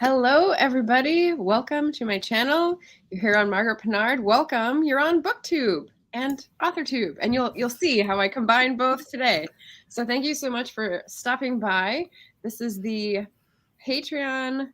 Hello, everybody. Welcome to my channel. You're here on Margaret Pinard. Welcome. You're on Booktube and Authortube, and you'll see how I combine both today. So thank you so much for stopping by. This is the Patreon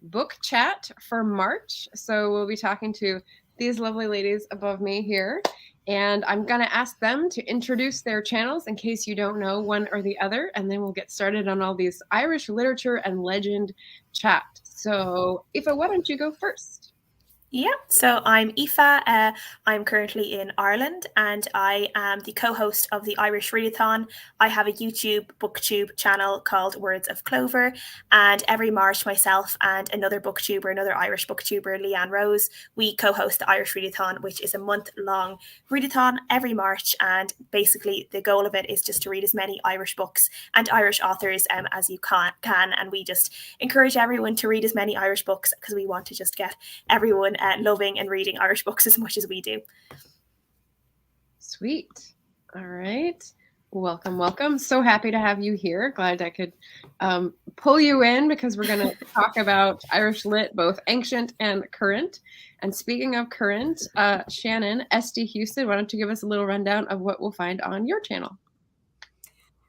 book chat for March. So we'll be talking to these lovely ladies above me here. And I'm going to ask them to introduce their channels in case you don't know one or the other. And then we'll get started on all these Irish literature and legend chat. So, Aoife, why don't you go first? Yeah, so I'm Aoife. I'm currently in Ireland and I am the co-host of the Irish Readathon. I have a YouTube Booktube channel called Words of Clover, and every March myself and another Irish booktuber, Leanne Rose, we co-host the Irish Readathon, which is a month-long readathon every March, and basically the goal of it is just to read as many Irish books and Irish authors as you can, and we just encourage everyone to read as many Irish books because we want to just get everyone loving and reading Irish books as much as we do. Sweet. All right. Welcome, welcome. So happy to have you here. Glad I could pull you in because we're going to talk about Irish lit, both ancient and current. And speaking of current, Shanon, SD Huston, why don't you give us a little rundown of what we'll find on your channel?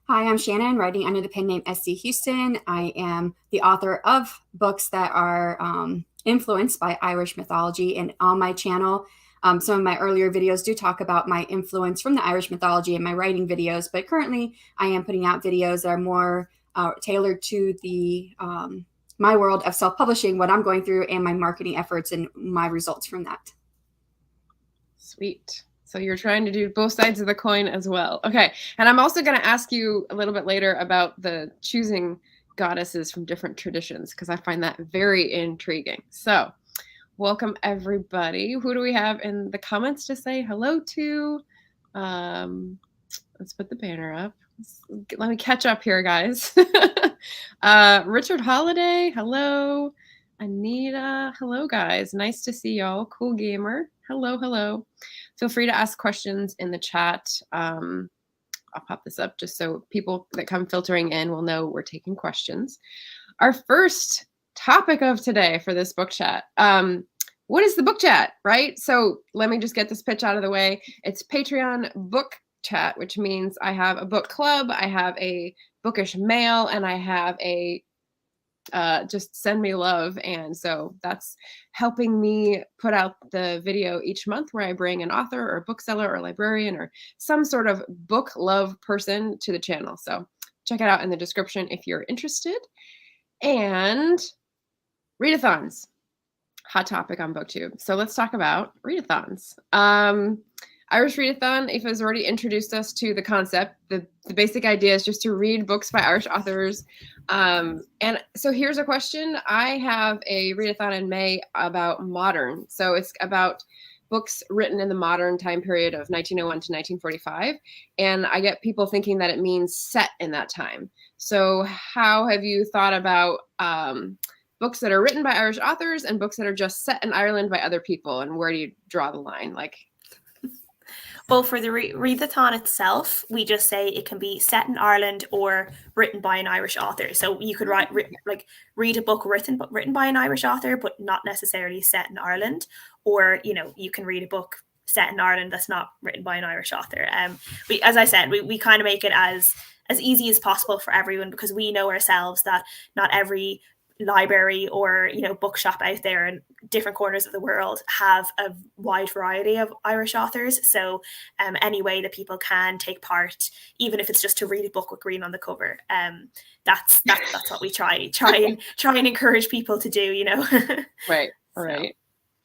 Hi, I'm Shanon, writing under the pen name SD Huston. I am the author of books that are influenced by Irish mythology, and on my channel, some of my earlier videos do talk about my influence from the Irish mythology in my writing videos, but currently I am putting out videos that are more tailored to the my world of self-publishing, what I'm going through, and my marketing efforts and my results from that. Sweet. So you're trying to do both sides of the coin as well. Okay. And I'm also going to ask you a little bit later about the choosing goddesses from different traditions, because I find that very intriguing. So welcome, everybody. Who do we have in the comments to say hello to? Let's put the banner up. Let me catch up here, guys. Richard Holiday, hello. Anita, hello, guys. Nice to see y'all. Cool Gamer, hello, hello. Feel free to ask questions in the chat. I'll pop this up just so people that come filtering in will know we're taking questions. Our first topic of today for this book chat. What is the book chat, right? So let me just get this pitch out of the way. It's Patreon book chat, which means I have a book club, I have a bookish mail, and I have a just send me love. And so that's helping me put out the video each month where I bring an author or a bookseller or librarian or some sort of book love person to the channel. So check it out in the description if you're interested. And readathons, hot topic on Booktube. So let's talk about readathons. Irish Readathon, Aoife has already introduced us to the concept. The basic idea is just to read books by Irish authors. And so here's a question. I have a readathon in May about modern. So it's about books written in the modern time period of 1901 to 1945. And I get people thinking that it means set in that time. So how have you thought about books that are written by Irish authors and books that are just set in Ireland by other people? And where do you draw the line? Well, for the readathon itself, we just say it can be set in Ireland or written by an Irish author. So you could read a book written by an Irish author, but not necessarily set in Ireland. Or, you can read a book set in Ireland that's not written by an Irish author. As I said, we kind of make it as easy as possible for everyone, because we know ourselves that not every library or bookshop out there in different corners of the world have a wide variety of Irish authors. So any way that people can take part, even if it's just to read a book with green on the cover, that's what we try and encourage people to do. Right. So.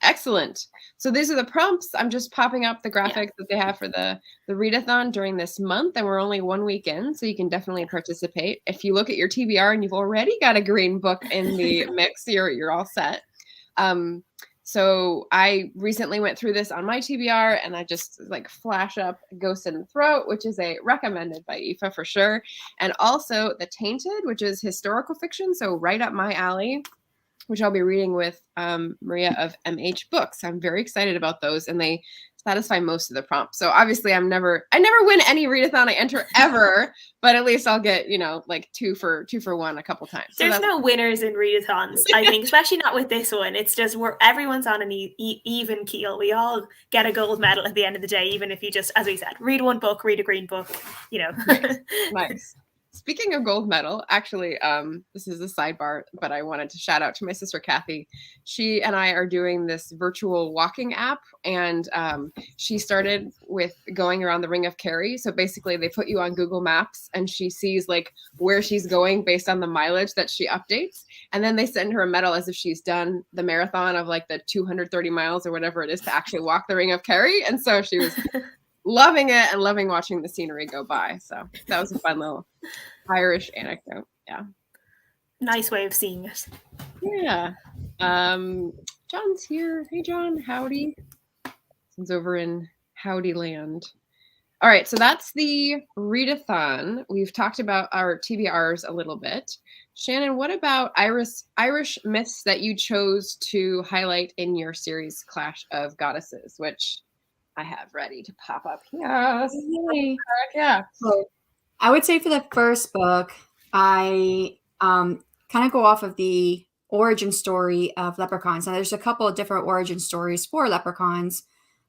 Excellent. So these are the prompts. I'm just popping up the graphics that they have for the readathon during this month, and we're only 1 week in, so you can definitely participate. If you look at your TBR and you've already got a green book in the mix, you're all set. So I recently went through this on my TBR, and I just flash up Ghost in the Throat, which is a recommended by Aoife for sure, and also the Tainted, which is historical fiction, so right up my alley. which I'll be reading with Maria of MH Books. I'm very excited about those, and they satisfy most of the prompts. So obviously I never win any readathon I enter ever, but at least I'll get, like two for one a couple times. So there's no winners in readathons, I think, especially not with this one. It's just everyone's on an even keel. We all get a gold medal at the end of the day, even if you just, as we said, read one book, read a green book, Nice. Speaking of gold medal, actually, this is a sidebar, but I wanted to shout out to my sister, Kathy. She and I are doing this virtual walking app, and she started with going around the Ring of Kerry. So basically they put you on Google Maps, and she sees like where she's going based on the mileage that she updates. And then they send her a medal as if she's done the marathon of like the 230 miles or whatever it is to actually walk the Ring of Kerry. And so she was loving it and loving watching the scenery go by. So that was a fun little Irish anecdote. Yeah. Nice way of seeing it. Yeah. John's here. Hey, John. Howdy. He's over in Howdy Land. All right. So that's the readathon. We've talked about our TBRs a little bit. Shanon, what about Irish myths that you chose to highlight in your series Clash of Goddesses, which I have ready to pop up here. Yay. Yeah. So I would say for the first book, I kind of go off of the origin story of leprechauns. Now, there's a couple of different origin stories for leprechauns.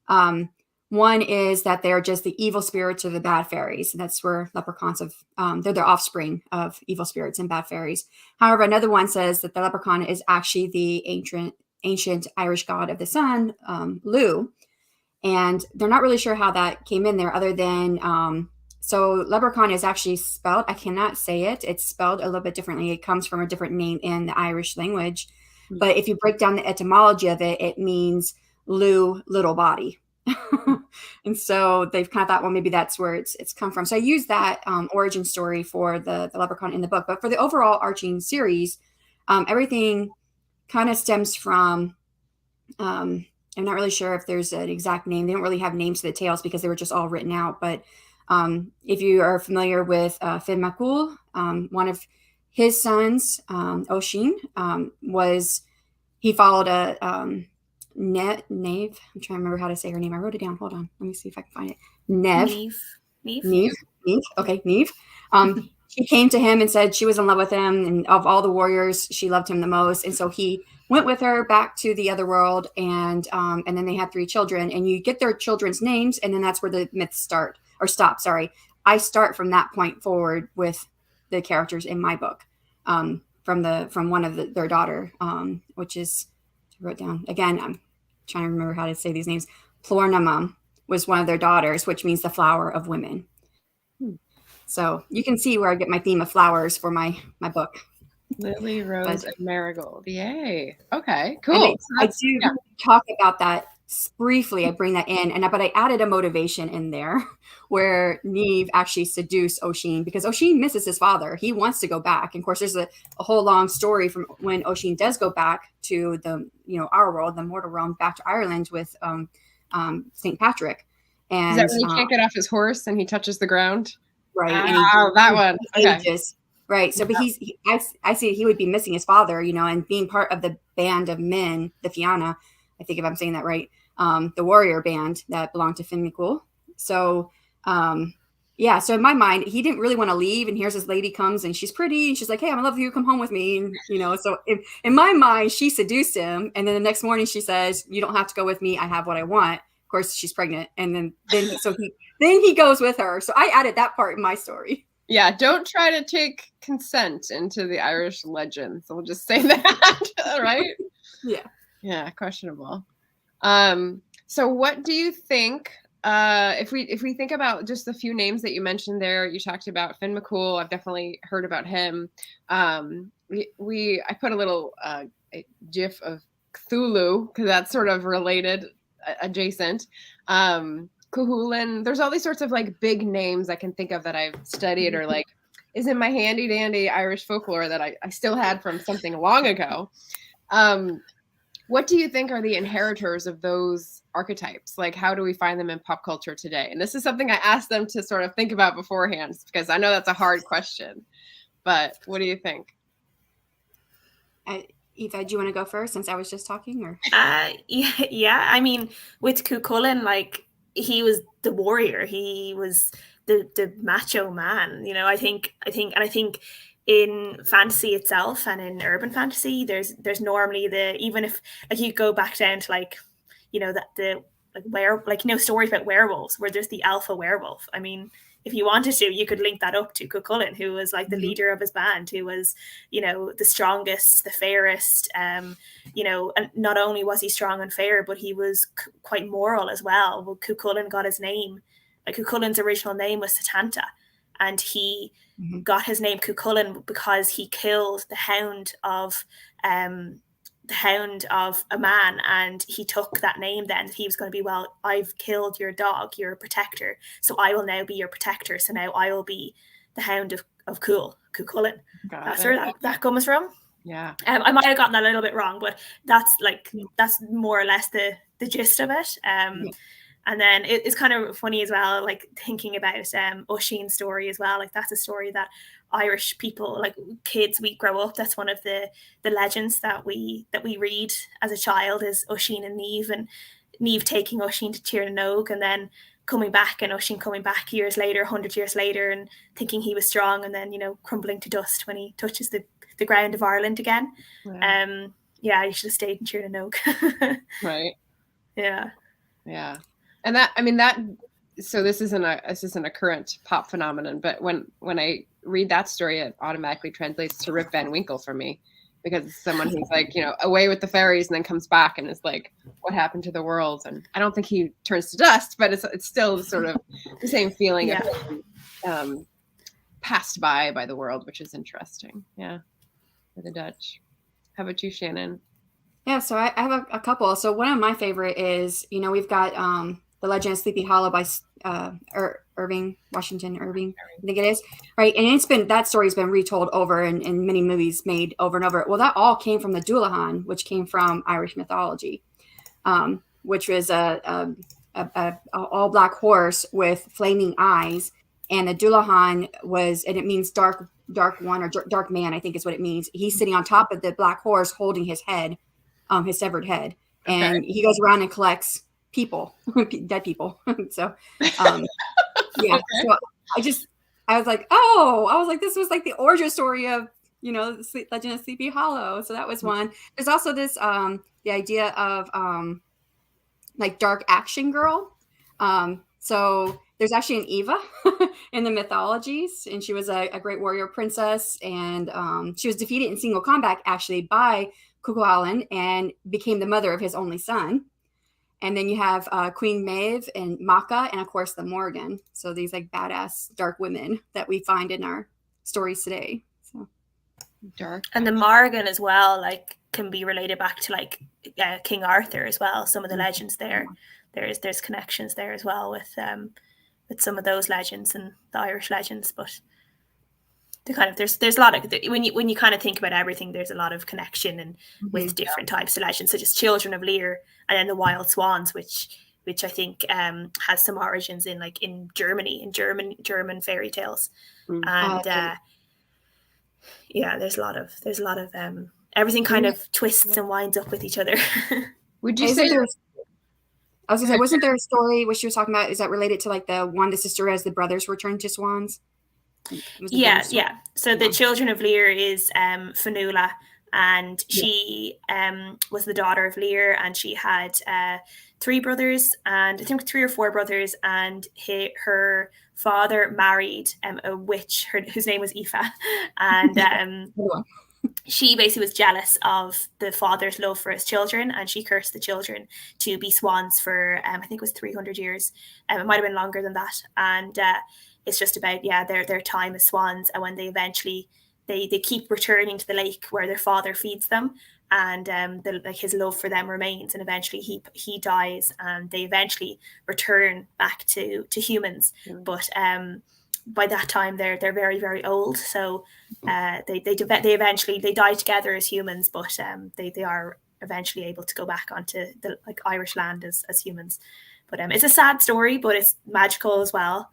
One is that they're just the evil spirits or the bad fairies. And that's where leprechauns they're the offspring of evil spirits and bad fairies. However, another one says that the leprechaun is actually the ancient Irish god of the sun, Lugh. And they're not really sure how that came in there other than, so leprechaun is actually spelled, I cannot say it. It's spelled a little bit differently. It comes from a different name in the Irish language. Mm-hmm. But if you break down the etymology of it, it means Lugh, little body. And so they've kind of thought, well, maybe that's where it's come from. So I use that origin story for the leprechaun in the book. But for the overall arching series, everything kind of stems from, I'm not really sure if there's an exact name. They don't really have names to the tales because they were just all written out. But if you are familiar with Finn MacCool, one of his sons, Oisin, he followed a Neve. I'm trying to remember how to say her name. I wrote it down. Hold on. Let me see if I can find it. Neve. Okay, Neve. She came to him and said she was in love with him, and of all the warriors, she loved him the most. And so he went with her back to the other world, and then they had 3 children. And you get their children's names, and then that's where the myths start or stop. Sorry, I start from that point forward with the characters in my book, from one of their daughter, which is I wrote down again. I'm trying to remember how to say these names. Plornamum was one of their daughters, which means the flower of women. So you can see where I get my theme of flowers for my book. Lily, Rose, and Marigold. Yay. Okay, cool. I do talk about that briefly. I bring that in, but I added a motivation in there where Neve actually seduced Oisin because Oisin misses his father. He wants to go back. And of course, there's a whole long story from when Oisin does go back to the, our world, the mortal realm, back to Ireland with St. Patrick. And is that when he can't get off his horse and he touches the ground? Right. That one. Okay. Right. So, but I see he would be missing his father, and being part of the band of men, the Fianna, I think if I'm saying that right, the warrior band that belonged to Finn MacCool. So, so in my mind, he didn't really want to leave. And here's this lady comes and she's pretty and she's like, hey, I'm in love with you. Come home with me. And, so in my mind, she seduced him. And then the next morning she says, you don't have to go with me. I have what I want. Of course, she's pregnant. And then he goes with her. So I added that part in my story. Yeah, don't try to take consent into the Irish legend. So we'll just say that, right? Yeah. Yeah, questionable. So what do you think, if we think about just the few names that you mentioned there, you talked about Finn MacCool. I've definitely heard about him. I put a little gif of Cthulhu because that's sort of related, adjacent. Howlinn. There's all these sorts of like big names I can think of that I've studied or like is in my handy dandy Irish folklore that I still had from something long ago. What do you think are the inheritors of those archetypes? Like, how do we find them in pop culture today? And this is something I asked them to sort of think about beforehand because I know that's a hard question. But what do you think? Aoife, do you want to go first since I was just talking? Or yeah. I mean, with Cuchulainn, like he was the warrior. He was the macho man. You know, I think in fantasy itself and in urban fantasy, there's normally even if like you go back down to like, you know, that the stories about werewolves where there's the alpha werewolf. I mean, if you wanted to, you could link that up to Cuchulainn, who was like the leader of his band, who was, you know, the strongest, the fairest. You know, and not only was he strong and fair, but he was quite moral as well. Well, Cuchulainn got his name. Like Cuchulainn's original name was Setanta, and he got his name Cuchulainn because he killed the hound of a man, and he took that name. Then he was going to be, well, I've killed your dog, you're a protector, so I will now be your protector, so now I will be the hound of Cuchulainn. That's where that comes from. Yeah. I might have gotten that a little bit wrong, but that's more or less the gist of it. And then it's kind of funny as well, like thinking about Oisin's story as well. Like that's a story that Irish people, like kids, we grow up. That's one of the legends that we read as a child is Oisin and Niamh taking Oisin to Tirnanog, and then coming back, and Oisin coming back years later, 100 years later, and thinking he was strong, and then, you know, crumbling to dust when he touches the ground of Ireland again. Yeah, you should have stayed in Tirnanog. Right. Yeah. And so this isn't a current pop phenomenon, but when I read that story, it automatically translates to Rip Van Winkle for me, because it's someone who's like, you know, away with the fairies and then comes back and is like, what happened to the world? And I don't think he turns to dust, but it's still sort of the same feeling of passed by the world, which is interesting. Yeah, for the Dutch. How about you, Shanon? Yeah, so I have a couple. So one of my favorite is, you know, we've got The Legend of Sleepy Hollow by Irving, Washington Irving, I think it is, right? And that story's been retold over and many movies made over and over. Well, that all came from the Dullahan, which came from Irish mythology, which was a all black horse with flaming eyes, and the Dullahan and it means dark one or dark man, I think is what it means. He's sitting on top of the black horse holding his head, his severed head, and he goes around and collects people, dead people. So yeah. So I was like, this was like the origin story of, you know, the Legend of Sleepy Hollow. So that was one. There's also this the idea of like dark action girl. So there's actually an Eva in the mythologies, and she was a great warrior princess, and she was defeated in single combat actually by Cuchulainn and became the mother of his only son. And then you have Queen Maeve and Macha, and of course the Morgan. So these like badass dark women that we find in our stories today. So dark. And the Morgan as well, like, can be related back to like King Arthur as well. Some of the legends there, there's connections there as well with some of those legends and the Irish legends. But the kind of there's a lot of, when you kind of think about everything, there's a lot of connection and with different types of legends, such as Children of Lear, and then the Wild Swans, which I think has some origins in Germany, in German fairy tales. And there's a lot of everything kind of twists and winds up with each other. Would you say I was gonna say, wasn't there a story where she was talking about, is that related to like the Wanda sister as the brothers were turned to swans? Yeah. So the Children of Lear is Fionnuala, and she was the daughter of Lear, and she had 3 brothers, and I think 3 or 4 brothers, and her father married a witch whose name was Aoife, and she basically was jealous of the father's love for his children, and she cursed the children to be swans for I think it was 300 years. It might have been longer than that, and it's just about their time as swans, and when they eventually they keep returning to the lake where their father feeds them, and his love for them remains, and eventually he dies, and they eventually return back to humans. But by that time they're very, very old, so they eventually die together as humans, but they are eventually able to go back onto the Irish land as humans. But it's a sad story, but it's magical as well.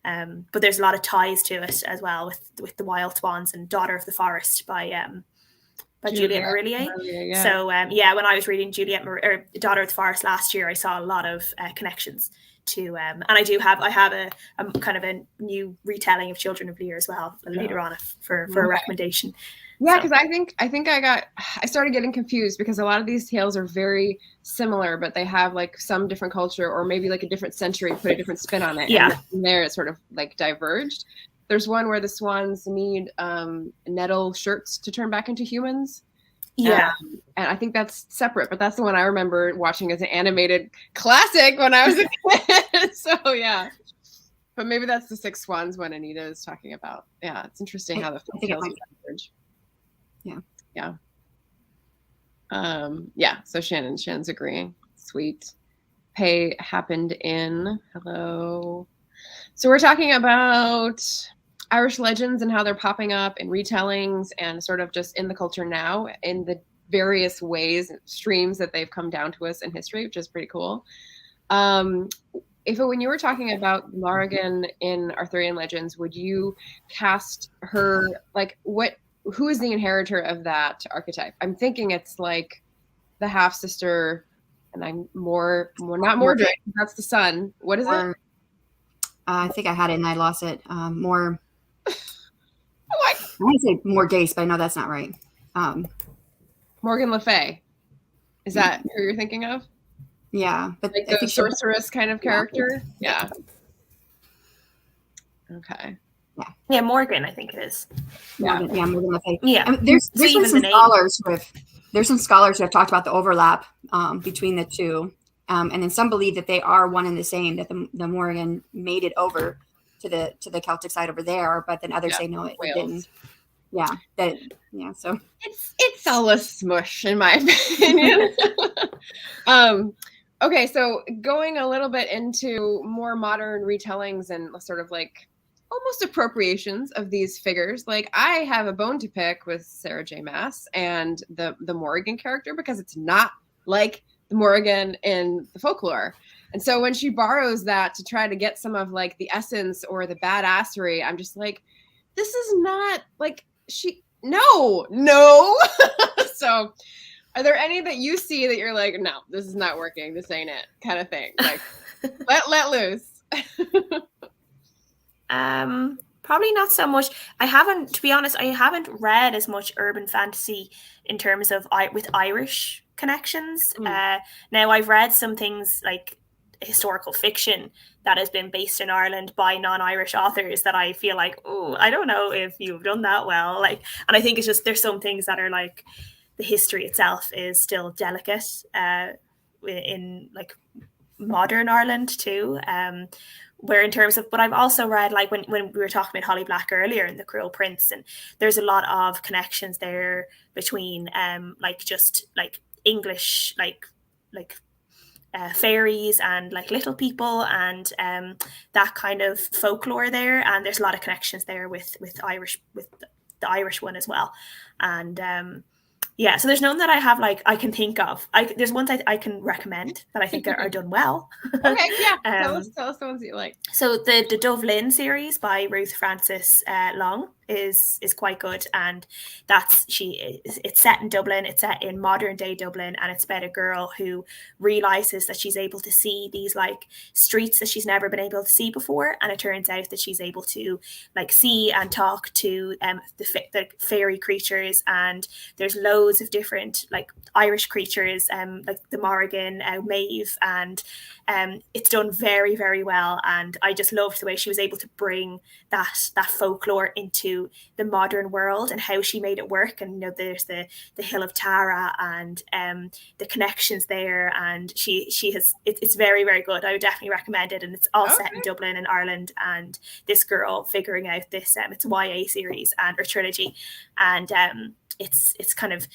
But there's a lot of ties to it as well with the Wild Swans and Daughter of the Forest by by Juliette Marillier. So when I was reading Daughter of the Forest last year, I saw a lot of connections to and I have a kind of a new retelling of Children of Lear as well later on for a recommendation. Yeah, because I think I started getting confused because a lot of these tales are very similar, but they have like some different culture or maybe like a different century, put a different spin on it. Yeah. And from there it sort of like diverged. There's one where the swans need nettle shirts to turn back into humans. Yeah. And I think that's separate, but that's the one I remember watching as an animated classic when I was a kid. So yeah. But maybe that's the Six Swans one Anita is talking about. Yeah, it's interesting how the tales diverge. Yeah. So Shannon's agreeing. Sweet. Pay happened in. Hello. So we're talking about Irish legends and how they're popping up in retellings and sort of just in the culture now in the various ways, streams that they've come down to us in history, which is pretty cool. When you were talking about Morrigan in Arthurian legends, would you cast her like who is the inheritor of that archetype? I'm thinking it's like the half sister, and I'm not Mordred. That's the son. What is it? I think I had it and I lost it. More. I want to say Morgase, but I know that's not right. Morgan Le Fay. Is that who you're thinking of? Yeah, but like the sorceress kind of character. Yeah. Okay. Yeah, Morgan, I think it is. Morgan Le Fay. Yeah. I mean, there's some scholars who have talked about the overlap between the two, and then some believe that they are one and the same. That the Morgan made it over to the Celtic side over there, but then others say no, it didn't. So it's all a smush in my opinion. Okay, so going a little bit into more modern retellings and sort of like almost appropriations of these figures. Like I have a bone to pick with Sarah J. Maas and the Morrigan character because it's not like the Morrigan in the folklore. And so when she borrows that to try to get some of like the essence or the badassery, I'm just like, this is not like no. So are there any that you see that you're like, no, this is not working, this ain't it kind of thing? Like let loose. Probably not so much. To be honest, I haven't read as much urban fantasy in terms of with Irish connections. Now I've read some things like historical fiction that has been based in Ireland by non-Irish authors that I feel like, I don't know if you've done that well. Like, and I think it's just there's some things that are like the history itself is still delicate in like modern Ireland too. Where in terms of, but I've also read like when we were talking about Holly Black earlier in The Cruel Prince, and there's a lot of connections there between like just like English like fairies and like little people and that kind of folklore there, and there's a lot of connections there with Irish, with the Irish one as well. And so there's none that I have like I can think of. There's ones I can recommend that I think are done well. Okay, yeah. Tell us the ones that you like. So the Dove Lynn series by Ruth Francis Long is quite good, and it's set in Dublin. It's set in modern day Dublin, and it's about a girl who realizes that she's able to see these like streets that she's never been able to see before, and it turns out that she's able to like see and talk to the fairy creatures, and there's loads of different like Irish creatures, like the Morrigan, Maeve, and it's done very, very well. And I just loved the way she was able to bring that folklore into the modern world and how she made it work. And there's the Hill of Tara and the connections there, and it's very, very good. I would definitely recommend it, and it's all set in Dublin and Ireland, and this girl figuring out this it's a YA series or trilogy, and it's kind of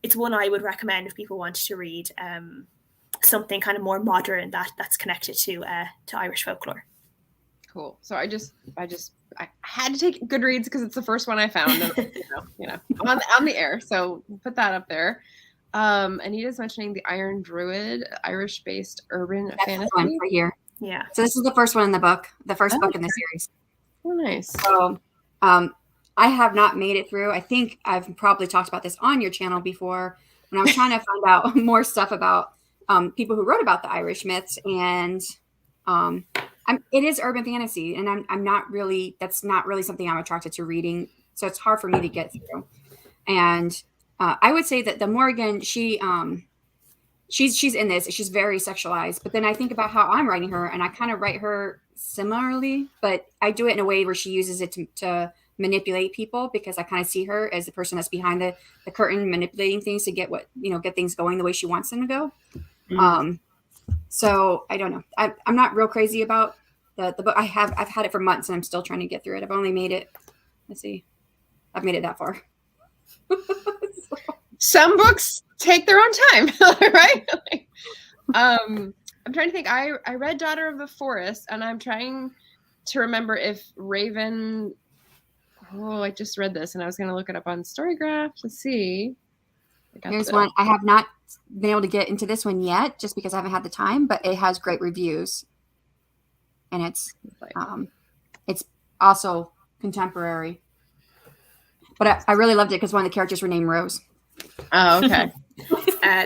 it's one I would recommend if people wanted to read something kind of more modern that's connected to Irish folklore. Cool. So I had to take Goodreads because it's the first one I found. And, on the air. So put that up there. Anita's mentioning the Iron Druid, Irish-based urban fantasy. One right here. Yeah. So this is the first one in the book, the first book in the series. Oh, nice. So I have not made it through. I think I've probably talked about this on your channel before when I was trying to find out more stuff about people who wrote about the Irish myths, and it is urban fantasy, and I'm not really, that's not really something I'm attracted to reading, so it's hard for me to get through. And I would say that the Morgan, she's in this, she's very sexualized, but then I think about how I'm writing her, and I kind of write her similarly, but I do it in a way where she uses it to manipulate people, because I kind of see her as the person that's behind the curtain manipulating things to get get things going the way she wants them to go. So I don't know. I'm not real crazy about the book. I've had it for months and I'm still trying to get through it. I've only made it, let's see, I've made it that far. Some books take their own time, right? I'm trying to think. I read Daughter of the Forest, and I'm trying to remember if Raven. Oh, I just read this, and I was going to look it up on Storygraph to see. Here's one. I have not been able to get into this one yet, just because I haven't had the time, but it has great reviews, and it's also contemporary. But I really loved it because one of the characters were named Rose. Oh, okay.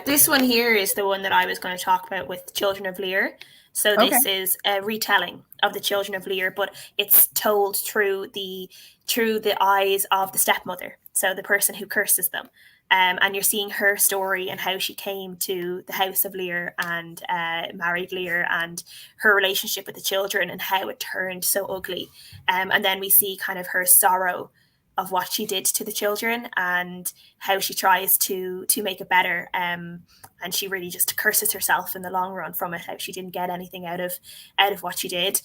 This one here is the one that I was going to talk about with Children of Lear. So this is a retelling of the Children of Lear, but it's told through the eyes of the stepmother, so the person who curses them. And you're seeing her story and how she came to the house of Lear and married Lear, and her relationship with the children and how it turned so ugly. And then we see kind of her sorrow of what she did to the children and how she tries to make it better. And she really just curses herself in the long run from it, how she didn't get anything out of what she did.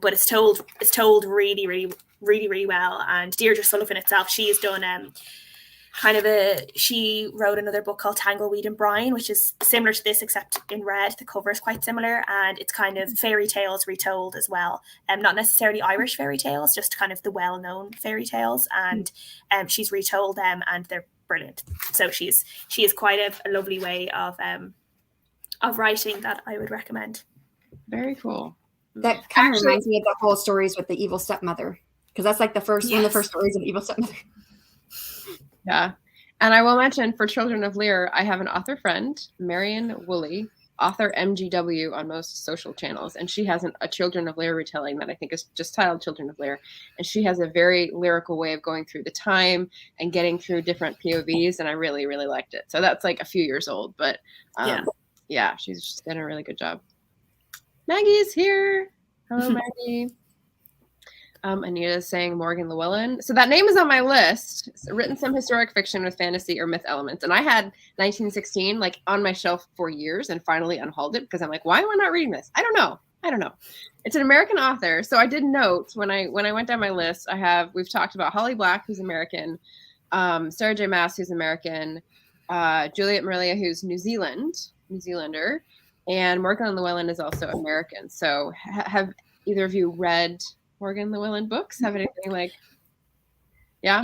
But it's told really, really, really, really well. And Deirdre Sullivan itself, she has done she wrote another book called Tangleweed and Brine, which is similar to this, except in red. The cover is quite similar, and it's kind of fairy tales retold as well. Not necessarily Irish fairy tales, just kind of the well-known fairy tales. And she's retold them, and they're brilliant. So she is quite a lovely way of writing that I would recommend. Very cool. That kind of reminds me of the whole stories with the evil stepmother, because that's like one of the first stories of evil stepmother. Yeah. And I will mention, for Children of Lear, I have an author friend, Marion Woolley, author MGW on most social channels. And she has a Children of Lear retelling that I think is just titled Children of Lear. And she has a very lyrical way of going through the time and getting through different POVs. And I really, really liked it. So that's like a few years old. But yeah, she's just done a really good job. Maggie's here. Hello, Maggie. Anita's saying Morgan Llewellyn. So that name is on my list. It's written some historic fiction with fantasy or myth elements. And I had 1916 like on my shelf for years and finally unhauled it because I'm like, why am I not reading this? I don't know. It's an American author. So I did note when I went down my list, we've talked about Holly Black, who's American, Sarah J. Maas, who's American, Juliet Maria, who's New Zealander, and Morgan Llewellyn is also American. So have either of you read Morgan Llewellyn books? Have anything like, yeah?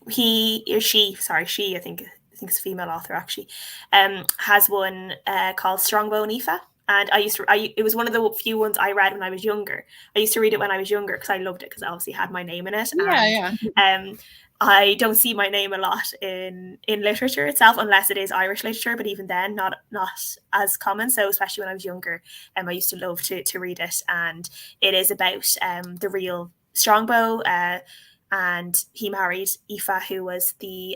He or she, I think it's a female author actually, has one called Strongbow and Aoife. And it was one of the few ones I read when I was younger. I used to read it when I was younger because I loved it, because it obviously had my name in it. And, I don't see my name a lot in literature itself, unless it is Irish literature, but even then, not as common. So especially when I was younger, I used to love to read it. And it is about the real Strongbow, and he married Aoife, who was the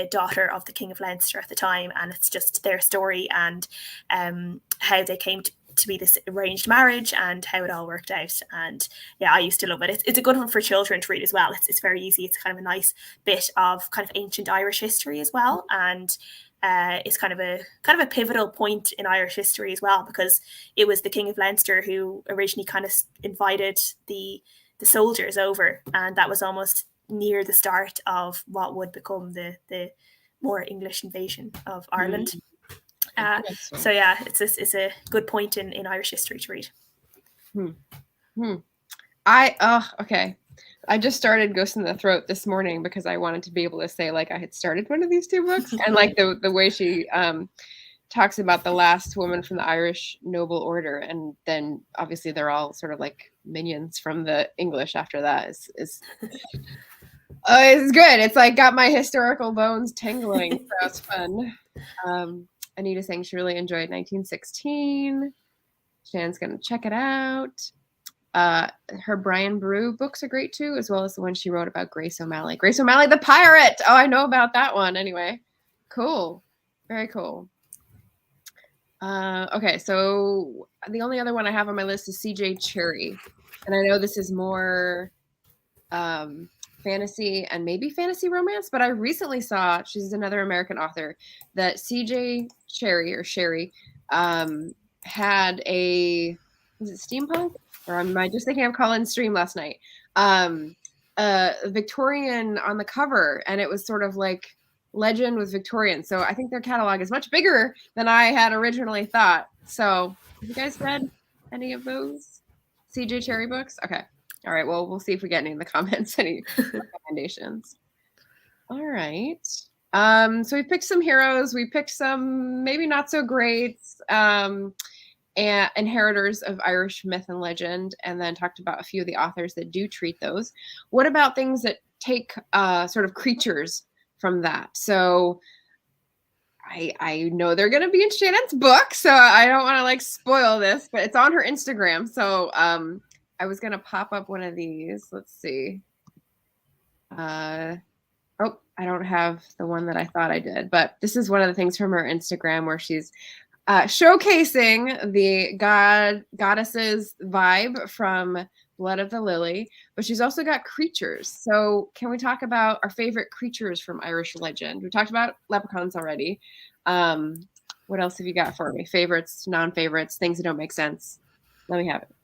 daughter of the King of Leinster at the time. And it's just their story and how they came to be this arranged marriage and how it all worked out. And yeah, I used to love it. It's a good one for children to read as well. It's very easy. It's kind of a nice bit of kind of ancient Irish history as well. And it's kind of a pivotal point in Irish history as well, because it was the King of Leinster who originally kind of invited the soldiers over, and that was almost near the start of what would become the more English invasion of Ireland. So yeah, it's a good point in Irish history to read. Okay. I just started Ghost in the Throat this morning because I wanted to be able to say like I had started one of these two books, and like the way she talks about the last woman from the Irish noble order, and then obviously they're all sort of like minions from the English after that is it's good. It's like got my historical bones tingling. So it's fun. Anita saying she really enjoyed 1916. Shan's gonna check it out. Her Brian Brew books are great too, as well as the one she wrote about Grace O'Malley. Grace O'Malley the pirate. Oh, I know about that one. Anyway, cool, very cool. Okay, so the only other one I have on my list is C.J. Cherryh, and I know this is more fantasy and maybe fantasy romance, but I recently saw, she's another American author, that C.J. Cherryh or Sherry had a, was it steampunk? Or am I just thinking of Colin's stream last night? Victorian on the cover, and it was sort of like legend with Victorian. So I think their catalog is much bigger than I had originally thought. So have you guys read any of those C.J. Cherryh books? Okay. All right. Well, we'll see if we get any in the comments, any recommendations. All right. So we picked some heroes. We picked some maybe not so great and inheritors of Irish myth and legend, and then talked about a few of the authors that do treat those. What about things that take sort of creatures from that? So I know they're going to be in Shanon's book, so I don't want to like spoil this, but it's on her Instagram. So I was going to pop up one of these. Let's see. Oh, I don't have the one that I thought I did, but this is one of the things from her Instagram where she's showcasing the goddesses vibe from Blood of the Lily, but she's also got creatures. So can we talk about our favorite creatures from Irish legend? We talked about leprechauns already. What else have you got for me? Favorites, non-favorites, things that don't make sense. Let me have it.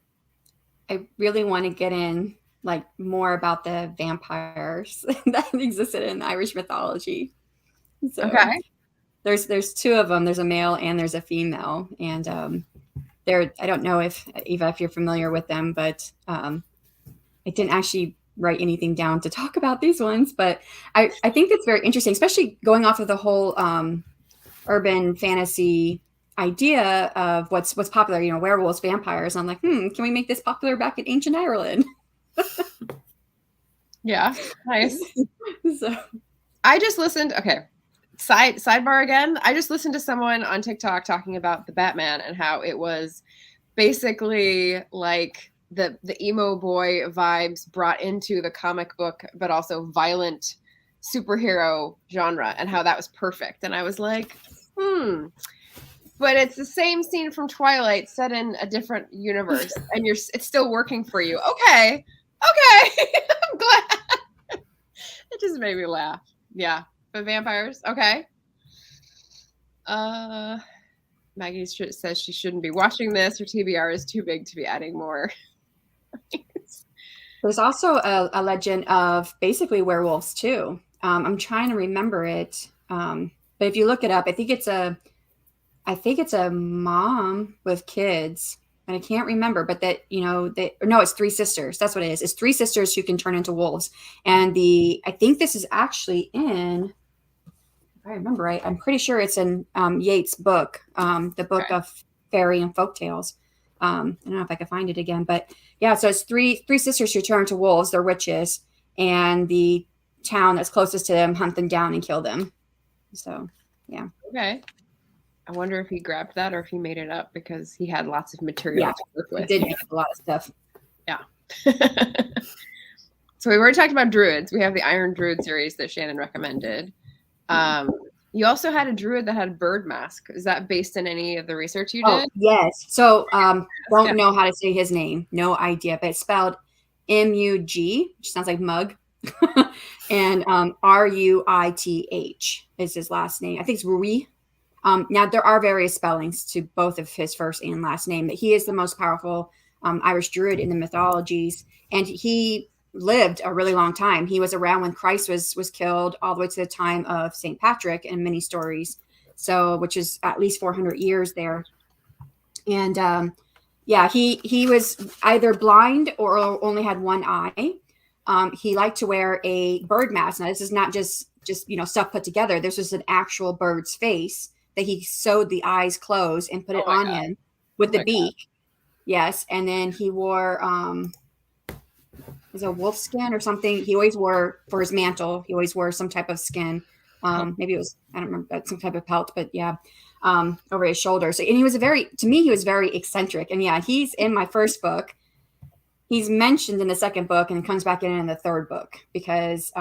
I really want to get in like more about the vampires that existed in Irish mythology. So okay. There's two of them. There's a male and there's a female, and I don't know if Eva, if you're familiar with them, but I didn't actually write anything down to talk about these ones, but I think it's very interesting, especially going off of the whole urban fantasy idea of what's popular, you know, werewolves, vampires. I'm like, can we make this popular back in ancient Ireland? Yeah, nice. So I just listened. Okay. Sidebar again. I just listened to someone on TikTok talking about the Batman and how it was basically like the emo boy vibes brought into the comic book, but also violent superhero genre, and how that was perfect. And I was like, but it's the same scene from Twilight set in a different universe, and it's still working for you. Okay. I'm glad. It just made me laugh. Yeah. But vampires, okay. Maggie says she shouldn't be watching this. Her TBR is too big to be adding more. There's also a legend of basically werewolves too. I'm trying to remember it, but if you look it up, I think it's a mom with kids, and I can't remember. But that it's three sisters. That's what it is. It's three sisters who can turn into wolves, and I think this is actually in. If I remember right, I'm pretty sure it's in Yeats' book, the book of fairy and folk tales. I don't know if I can find it again, but yeah, so it's three sisters who turn to wolves. They're witches, and the town that's closest to them hunt them down and kill them. So, yeah. Okay. I wonder if he grabbed that or if he made it up, because he had lots of material to work with. He did make up a lot of stuff. Yeah. So we already talked about druids. We have the Iron Druid series that Shannon recommended. You also had a druid that had a bird mask. Is that based in any of the research you did? Oh, yes. So don't know how to say his name. No idea. But it's spelled M-U-G, which sounds like mug. And R-U-I-T-H is his last name. I think it's Rui. Now, there are various spellings to both of his first and last name. But he is the most powerful Irish druid in the mythologies. And he lived a really long time. He was around when Christ was killed, all the way to the time of St. Patrick in many stories. So, which is at least 400 years there. And he was either blind or only had one eye. He liked to wear a bird mask. Now, this is not just stuff put together. This was an actual bird's face that he sewed the eyes closed and put it on him with the beak. Yes, and then he wore was a wolf skin or something. He always wore for his mantle. He always wore some type of skin. Maybe it was, I don't remember, some type of pelt, but yeah, over his shoulder. So, and he was to me, he was very eccentric. And yeah, he's in my first book. He's mentioned in the second book and comes back in the third book because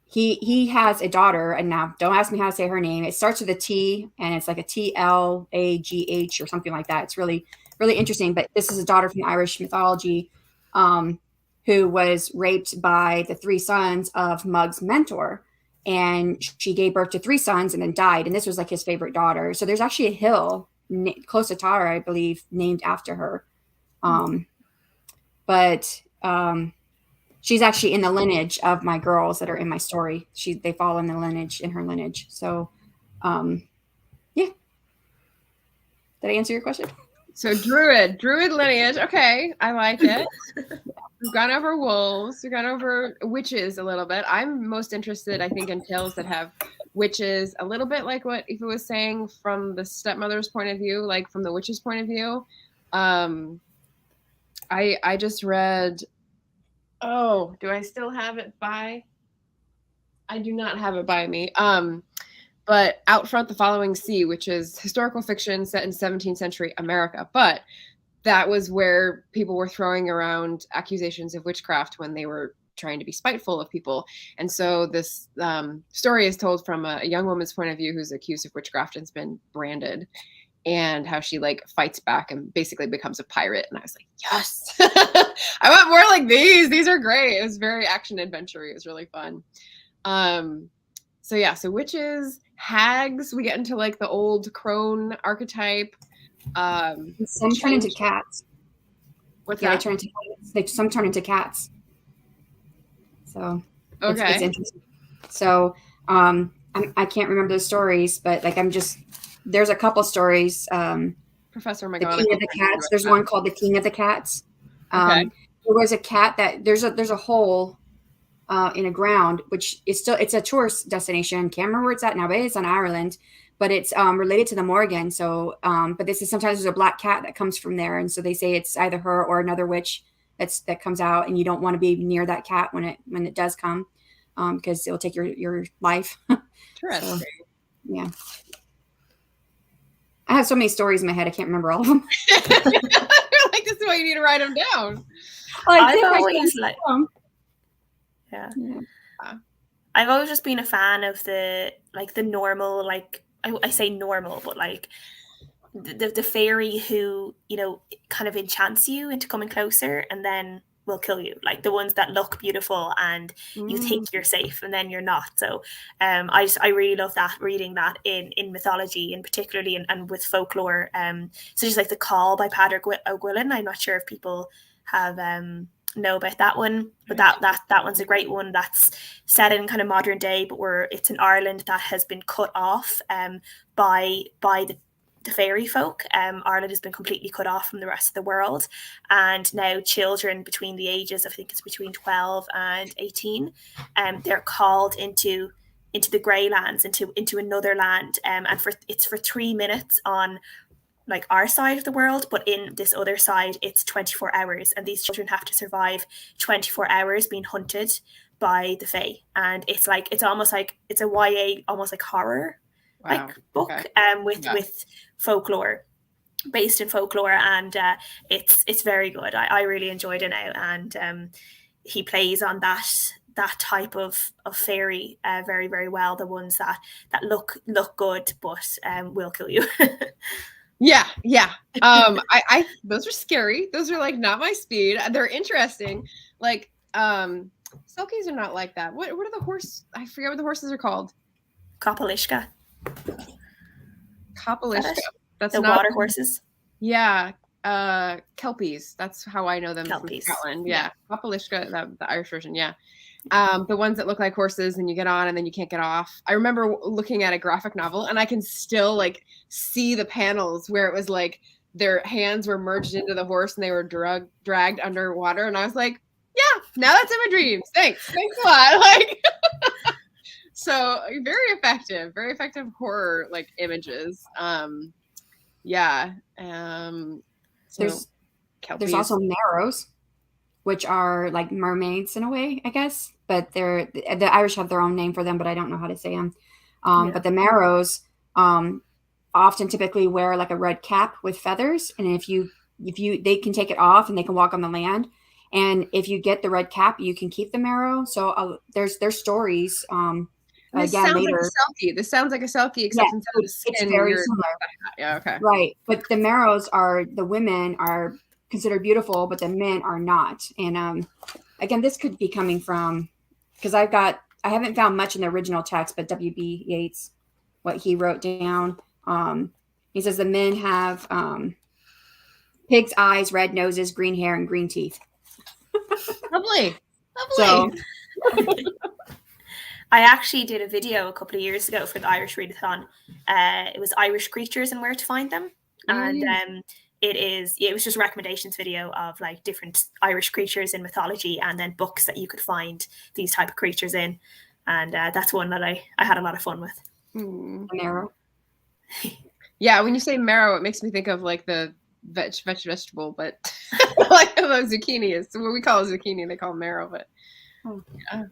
he has a daughter. And now don't ask me how to say her name. It starts with a T and it's like a TLAGH or something like that. It's really, really interesting. But this is a daughter from Irish mythology who was raped by the 3 sons of Mug's mentor. And she gave birth to 3 sons and then died. And this was like his favorite daughter. So there's actually a hill close to Tara, I believe, named after her. But she's actually in the lineage of my girls that are in my story. They fall in her lineage. So, yeah. Did I answer your question? So druid lineage. Okay, I like it. We've gone over wolves. We've gone over witches a little bit. I'm most interested, I think, in tales that have witches, a little bit like what Aoife was saying from the stepmother's point of view, like from the witch's point of view. I just read. Oh, do I still have it by? I do not have it by me. But Out Front the Following Sea, which is historical fiction set in 17th century America. But that was where people were throwing around accusations of witchcraft when they were trying to be spiteful of people. And so this story is told from a young woman's point of view who's accused of witchcraft and has been branded, and how she like fights back and basically becomes a pirate. And I was like, yes, I want more like these. These are great. It was very action adventure. It was really fun. So yeah, so witches, hags, we get into like the old crone archetype. Some turn into cats. What's that? Some turn into cats. So okay, it's interesting. So I can't remember those stories, but like there's a couple stories. Professor McGonagall. The King of the Cats. There's one called the King of the Cats. Okay. There was a cat that there's a hole in a ground, which is it's a tourist destination. Can't remember where it's at now, but it's in Ireland. But it's related to the Morgan. So, but this is sometimes there's a black cat that comes from there, and so they say it's either her or another witch that comes out, and you don't want to be near that cat when it does come, because it'll take your life. Interesting. So, yeah. I have so many stories in my head, I can't remember all of them. Like, this is why you need to write them down. I've always I've always just been a fan of the normal, like I say normal, but like the fairy who, you know, kind of enchants you into coming closer and then will kill you, like the ones that look beautiful and you think you're safe and then you're not. So I really love that, reading that in mythology, and particularly and with folklore. So just like The Call by Padraig O'Guillan. I'm not sure if people have know about that one, but that one's a great one. That's set in kind of modern day, but it's in Ireland that has been cut off by the fairy folk. Ireland has been completely cut off from the rest of the world, and now children between the ages, I think it's between 12 and 18, they're called into the grey lands, into another land, and it's for 3 minutes on like our side of the world, but in this other side it's 24 hours, and these children have to survive 24 hours being hunted by the fae. And it's almost like it's a YA, almost like horror book, with folklore, based in folklore, and it's very good. I really enjoyed it now, and he plays on that type of fairy very, very well. The ones that look good but will kill you. Yeah. I those are scary. Those are like not my speed. They're interesting. Like Selkies are not like that. What are the horse? I forget what the horses are called. Kopalishka. That's the not water horses. Yeah. Kelpies. That's how I know them. Kelpies. From Scotland. Yeah. Kopalishka, the Irish version. Yeah. The ones that look like horses and you get on and then you can't get off. I remember looking at a graphic novel and I can still like see the panels where it was like their hands were merged into the horse and they were dragged underwater. And I was like, yeah, now that's in my dreams. Thanks a lot. Like, so very effective horror like images. Yeah. So, There's Kelpies. also marrows, which are like mermaids in a way, I guess. But the Irish have their own name for them, but I don't know how to say them. But the marrows often typically wear like a red cap with feathers, and if they can take it off and they can walk on the land. And if you get the red cap, you can keep the marrow. So there's stories. This Again, sounds later. like a selkie. This sounds like a selkie, except instead of the skin, it's very similar. Yeah, okay. Right, but the marrows the women are considered beautiful, but the men are not. And again, this could be coming from, because I haven't found much in the original text, but W.B. Yeats, what he wrote down. He says the men have pig's eyes, red noses, green hair, and green teeth. Lovely. So, I actually did a video a couple of years ago for the Irish Readathon. It was Irish creatures and where to find them. And it was just a recommendations video of like different Irish creatures in mythology, and then books that you could find these type of creatures in. And that's one that I had a lot of fun with. Marrow. Yeah, when you say marrow, it makes me think of like the vegetable, but like the zucchini is what we call a zucchini. They call marrow, but yeah.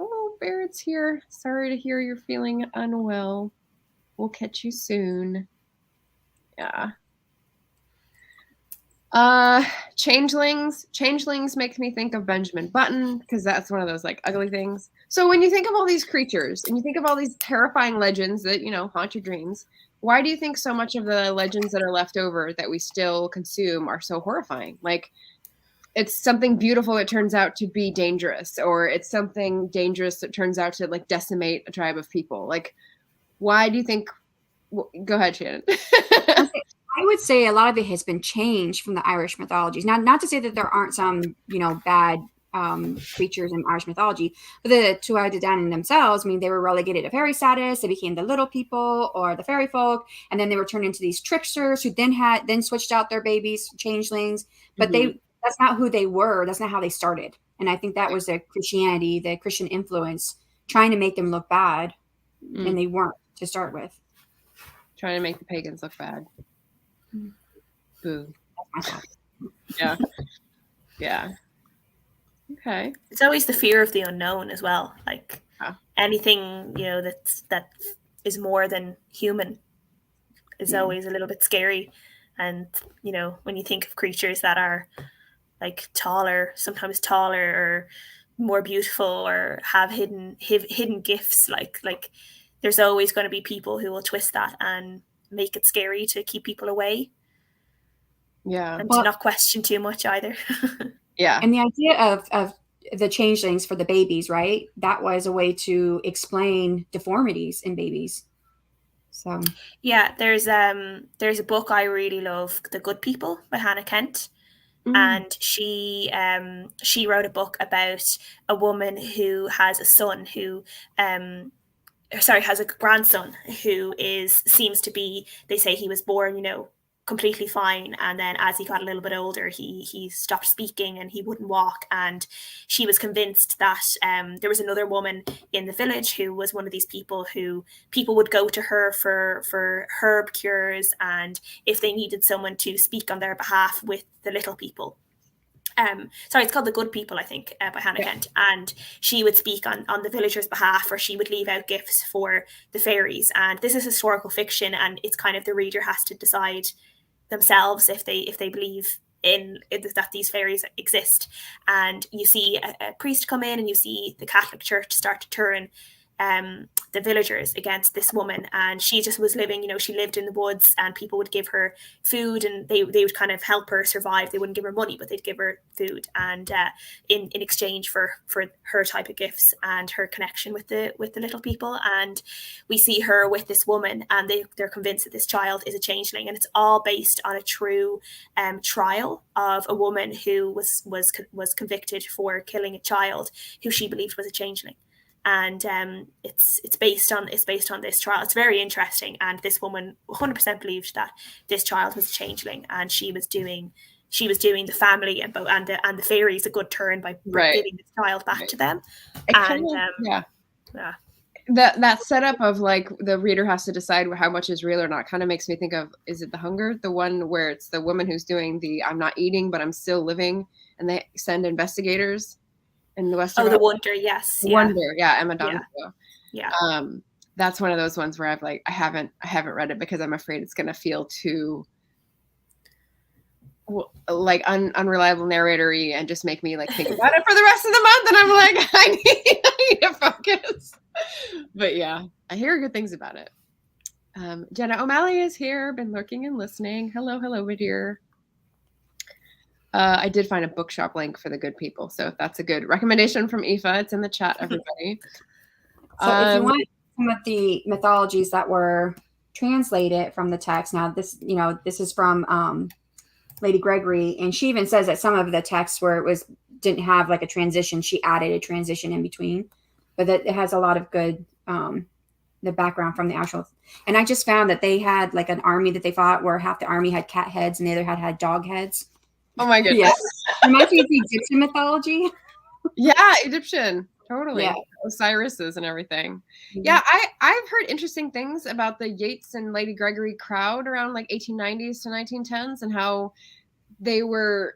Oh, Barrett's here. Sorry to hear you're feeling unwell. We'll catch you soon. Yeah. Changelings make me think of Benjamin Button, because that's one of those like ugly things. So when you think of all these creatures and you think of all these terrifying legends that, haunt your dreams, why do you think so much of the legends that are left over that we still consume are so horrifying? Like, it's something beautiful that turns out to be dangerous, or it's something dangerous that turns out to like decimate a tribe of people. Like, why do you think? Go ahead, Shanon. I would say a lot of it has been changed from the Irish mythologies. Not to say that there aren't some, bad creatures in Irish mythology, but the Doireann themselves, they were relegated to fairy status. They became the little people or the fairy folk, and then they were turned into these tricksters who then switched out their babies, changelings. But that's not who they were. That's not how they started. And I think that was the Christianity, the Christian influence, trying to make them look bad, and they weren't to start with. Trying to make the pagans look bad. Boo. Yeah. Yeah. Okay. It's always the fear of the unknown as well. Like anything, that is more than human is always a little bit scary. And, when you think of creatures that are like sometimes taller or more beautiful or have hidden gifts, like there's always going to be people who will twist that and make it scary to keep people away. Yeah. And to not question too much either. Yeah. And the idea of the changelings for the babies, right? That was a way to explain deformities in babies. So yeah, there's a book I really love, The Good People by Hannah Kent. And she wrote a book about a woman who has a son who has a grandson who seems to be, they say he was born, completely fine, and then as he got a little bit older he stopped speaking and he wouldn't walk, and she was convinced that there was another woman in the village who was one of these people who people would go to her for herb cures, and if they needed someone to speak on their behalf with the little people. It's called The Good People, I think, by Hannah Kent. And she would speak on the villagers' behalf, or she would leave out gifts for the fairies. And this is historical fiction, and it's kind of the reader has to decide themselves if they believe in that these fairies exist. And you see a priest come in, and you see the Catholic Church start to turn the villagers against this woman, and she just was living, she lived in the woods, and people would give her food, and they would kind of help her survive. They wouldn't give her money, but they'd give her food, and in exchange for her type of gifts and her connection with the little people. And we see her with this woman, and they're convinced that this child is a changeling, and it's all based on a true trial of a woman who was convicted for killing a child who she believed was a changeling. And it's based on this trial. It's very interesting. And this woman 100% believed that this child was a changeling, and she was doing the family and the fairies a good turn by giving this child back to them. that setup of like the reader has to decide how much is real or not kind of makes me think of, is it The Hunger? The one where it's the woman who's doing the I'm not eating, but I'm still living. And they send investigators in the Western. Oh, The Wonder, yes. Wonder, yeah, Emma Yeah. Donzo. Yeah. That's one of those ones where I haven't read it because I'm afraid it's going to feel too like unreliable narrator-y and just make me like think about it for the rest of the month. And I'm like, I need to focus. But yeah, I hear good things about it. Jenna O'Malley is here, been lurking and listening. Hello, my dear. I did find a bookshop link for the good people. So if that's a good recommendation from Aoife, it's in the chat, everybody. So if you want some of the mythologies that were translated from the text, now this is from Lady Gregory, and she even says that some of the texts where it didn't have like a transition, she added a transition in between, but that it has a lot of good the background from the actual. And I just found that they had like an army that they fought where half the army had cat heads and the other had dog heads. Oh my goodness. Yes. Reminds me of the Egyptian mythology. Yeah, Egyptian. Totally. Yeah. Osiris's and everything. Mm-hmm. Yeah, I've heard interesting things about the Yeats and Lady Gregory crowd around like 1890s to 1910s and how they were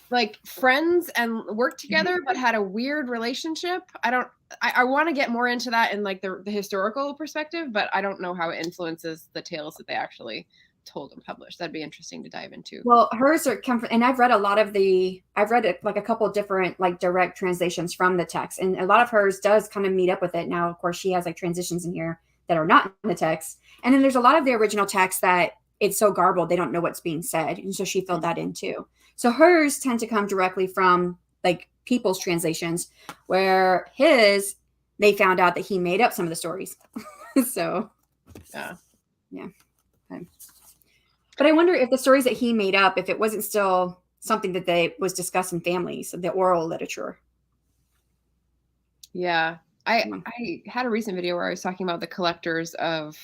like friends and worked together but had a weird relationship. I want to get more into that in like the historical perspective, but I don't know how it influences the tales that they actually told and published. That'd be interesting to dive into. Well, hers are and I've read like a couple of different like direct translations from the text, and a lot of hers does kind of meet up with it. Now, of course, she has like transitions in here that are not in the text, and then there's a lot of the original text that it's so garbled they don't know what's being said, and so she filled that in too. So hers tend to come directly from like people's translations, where his they found out that he made up some of the stories. So yeah. Okay. But I wonder if the stories that he made up, if it wasn't still something that they was discussed in families, the oral literature. Yeah. I had a recent video where I was talking about the collectors of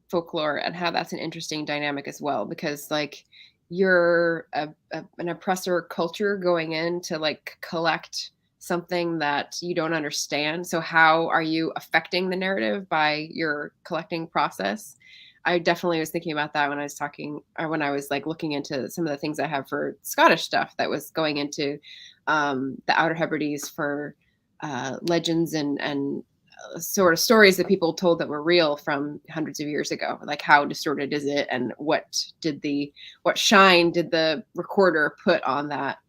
folklore and how that's an interesting dynamic as well, because like you're an oppressor culture going in to like collect something that you don't understand. So how are you affecting the narrative by your collecting process? I definitely was thinking about that when I was like looking into some of the things I have for Scottish stuff that was going into the Outer Hebrides for legends and sort of stories that people told that were real from hundreds of years ago. Like how distorted is it, and what shine did the recorder put on that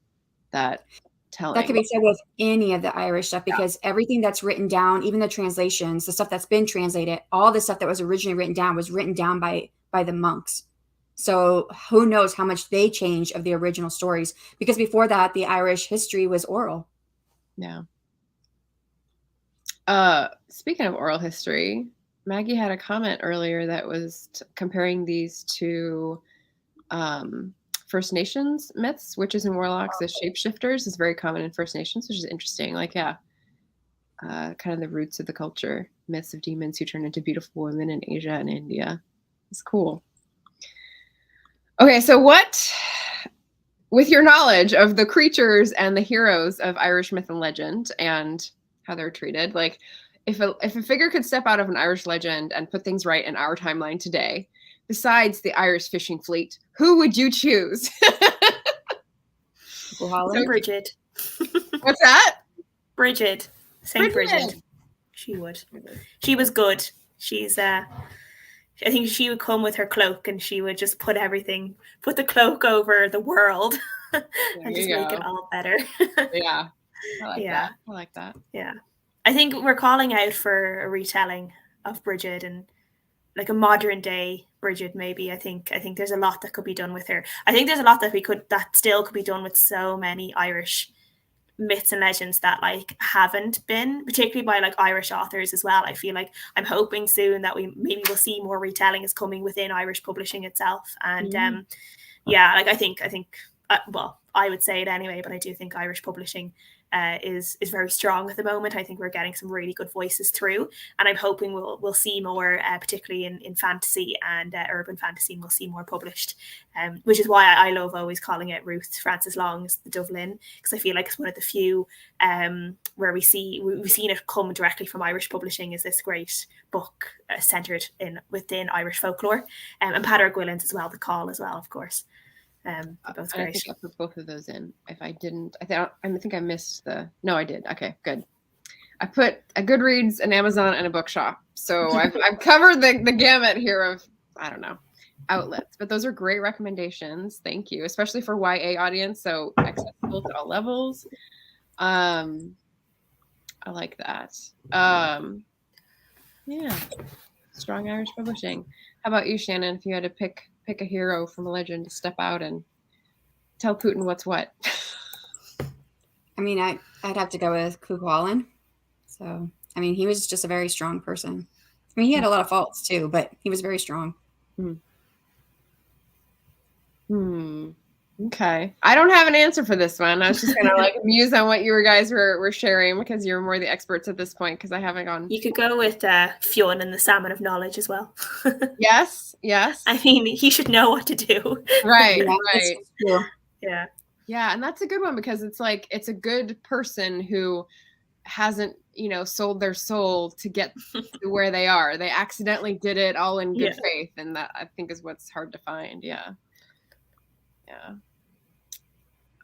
telling? That could be said with any of the Irish stuff, because everything that's written down, even the translations, the stuff that's been translated, all the stuff that was originally written down was written down by the monks. So who knows how much they changed of the original stories, because before that, the Irish history was oral. Yeah. Speaking of oral history, Maggie had a comment earlier that was comparing these to First Nations myths, witches and warlocks as shapeshifters is very common in First Nations, which is interesting. Like, yeah, kind of the roots of the culture, myths of demons who turn into beautiful women in Asia and India. It's cool. Okay, so what, with your knowledge of the creatures and the heroes of Irish myth and legend and how they're treated, like if a figure could step out of an Irish legend and put things right in our timeline today, besides the Irish fishing fleet, who would you choose? Bridget. What's that? Bridget. Saint Bridget. She would. She was good. She's I think she would come with her cloak and she would just put the cloak over the world and just make it all better. Yeah. I like that. Yeah. I think we're calling out for a retelling of Bridget, and like a modern day Bridget, maybe. I think there's a lot that could be done with her. I think there's a lot that still could be done with so many Irish myths and legends that like haven't been, particularly by like Irish authors as well. I feel like I'm hoping soon that we maybe will see more retellings coming within Irish publishing itself. And like I think well, I would say it anyway, but I do think Irish publishing is very strong at the moment. I think we're getting some really good voices through, and I'm hoping we'll see more, particularly in fantasy and urban fantasy, and we'll see more published, which is why I love always calling it Ruth Frances Long's The Dublin, because I feel like it's one of the few where we've seen it come directly from Irish publishing, is this great book centered within Irish folklore, and Padraig Gwilyn's as well, The Call as well, of course. Both great. I think I put both of those in. If I didn't, I think I missed no, I did. Okay, good. I put a Goodreads, an Amazon, and a bookshop. So I've covered the gamut here of, I don't know, outlets. But those are great recommendations. Thank you, especially for YA audience, so accessible to all levels. I like that. Yeah, strong Irish publishing. How about you, Shanon? If you had to pick a hero from a legend to step out and tell Putin what's what. I mean, I'd have to go with Howlinn. So, I mean, he was just a very strong person. I mean, he had a lot of faults too, but he was very strong. Okay. I don't have an answer for this one. I was just gonna like muse on what you guys were sharing, because you're more the experts at this point, because I haven't gone. You could go with Fionn and the Salmon of Knowledge as well. Yes. I mean, he should know what to do. Right. Yeah. Yeah, and that's a good one, because it's like, it's a good person who hasn't, sold their soul to get to where they are. They accidentally did it all in good faith, and that, I think, is what's hard to find. Yeah.